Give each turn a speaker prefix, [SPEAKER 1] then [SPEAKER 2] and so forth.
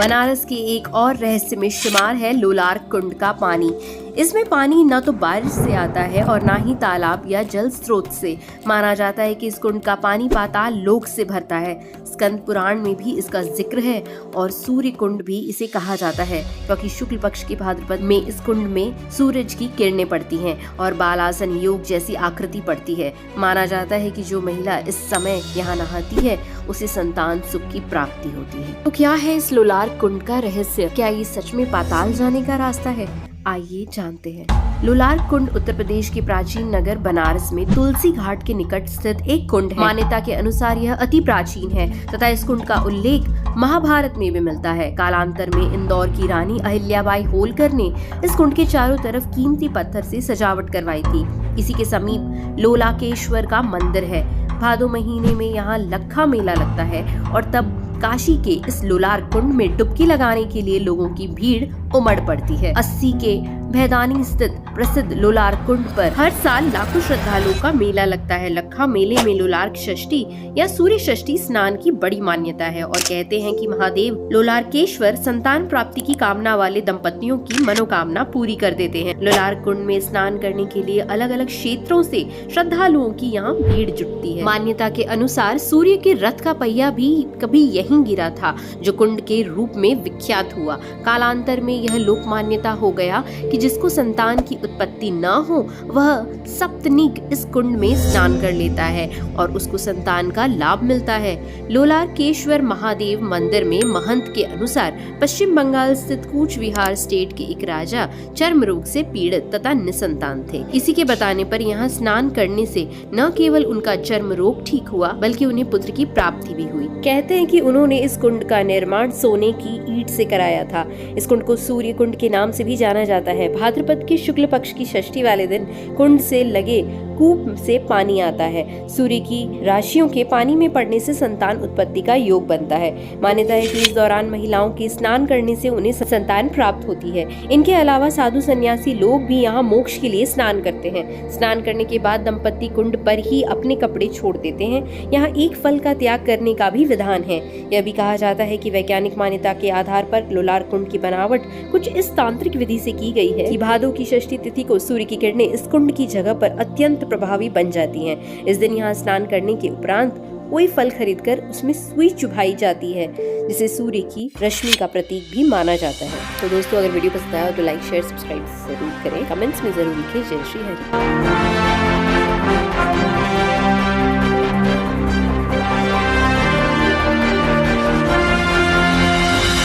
[SPEAKER 1] बनारस के एक और रहस्य में शुमार है लोलार कुंड का पानी। इसमें पानी न तो बारिश से आता है और न ही तालाब या जल स्रोत से। माना जाता है कि इस कुंड का पानी पाताल लोक से भरता है। स्कंद पुराण में भी इसका जिक्र है और सूर्य कुंड भी इसे कहा जाता है, क्योंकि शुक्ल पक्ष के भाद्रपद में इस कुंड में सूरज की किरणें पड़ती हैं और बालासन योग जैसी आकृति पड़ती है। माना जाता है कि जो महिला इस समय यहाँ नहाती है उसे संतान सुख की प्राप्ति होती है। तो क्या है इस लोलार कुंड का रहस्य? क्या ये सच में पाताल जाने का रास्ता है? आइए जानते हैं। लोलार कुंड उत्तर प्रदेश के प्राचीन नगर बनारस में तुलसी घाट के निकट स्थित एक कुंड है। मान्यता के अनुसार यह अति प्राचीन है तथा इस कुंड का उल्लेख महाभारत में भी मिलता है। कालांतर में इंदौर की रानी अहिल्याबाई होलकर ने इस कुंड के चारों तरफ कीमती पत्थर से सजावट करवाई थी। इसी के समीप लोलाकेश्वर का मंदिर है। भादो महीने में यहाँ लखा मेला लगता है और तब काशी के इस लोलार कुंड में डुबकी लगाने के लिए लोगों की भीड़ उमड़ पड़ती है। 80 के भैदानी स्थित प्रसिद्ध लोलार कुंड पर हर साल लाखों श्रद्धालुओं का मेला लगता है। लखा मेले में लोलार षष्ठी या सूर्य षष्ठी स्नान की बड़ी मान्यता है और कहते हैं कि महादेव लोलारकेश्वर संतान प्राप्ति की कामना वाले दंपतियों की मनोकामना पूरी कर देते हैं। लोलार कुंड में स्नान करने के लिए अलग अलग क्षेत्रों से श्रद्धालुओं की यहाँ भीड़ जुटती है। मान्यता के अनुसार सूर्य के रथ का पहिया भी कभी यहीं गिरा था, जो कुंड के रूप में विख्यात हुआ। कालांतर में यह लोक मान्यता हो गया कि जिसको संतान की उत्पत्ति न हो वह सप्तनिक इस कुंड में स्नान कर लेता है और उसको संतान का लाभ मिलता है। लोलारकेश्वर महादेव मंदिर में महंत के अनुसार पश्चिम बंगाल स्थित कूच विहार स्टेट के एक राजा चर्म रोग से पीड़ित तथा निसंतान थे। इसी के बताने पर यहाँ स्नान करने से न केवल उनका चर्म रोग ठीक हुआ बल्कि उन्हें पुत्र की प्राप्ति भी हुई। कहते हैं कि उन्होंने इस कुंड का निर्माण सोने की ईंट से कराया था। इस कुंड को सूर्य कुंड के नाम से भी जाना जाता है। भाद्रपद के शुक्ल पक्ष की षष्ठी वाले दिन कुंड से लगे कूप से पानी आता है। सूर्य की राशियों के पानी में पड़ने से संतान उत्पत्ति का योग बनता है। मान्यता है कि इस दौरान महिलाओं के स्नान करने से उन्हें संतान प्राप्त होती है। इनके अलावा साधु सन्यासी लोग भी यहाँ मोक्ष के लिए स्नान करते हैं। स्नान करने के बाद दंपति कुंड पर ही अपने कपड़े छोड़ देते हैं। यहाँ एक फल का त्याग करने का भी विधान है। यह भी कहा जाता है कि वैज्ञानिक मान्यता के आधार पर लोलार कुंड की बनावट कुछ इस तांत्रिक विधि से की गई है कि भादो की षष्ठी तिथि को सूर्य की किरणें इस कुंड की जगह पर अत्यंत प्रभावी बन जाती हैं। इस दिन यहाँ स्नान करने के उपरांत कोई फल खरीदकर उसमें सुई चुभाई जाती है, जिसे सूर्य की रश्मि का प्रतीक भी माना जाता है। तो दोस्तों, अगर वीडियो पसंद आया हो तो लाइक शेयर सब्सक्राइब जरूर करें। कमेंट्स में जरूर लिखें जय श्री हरि।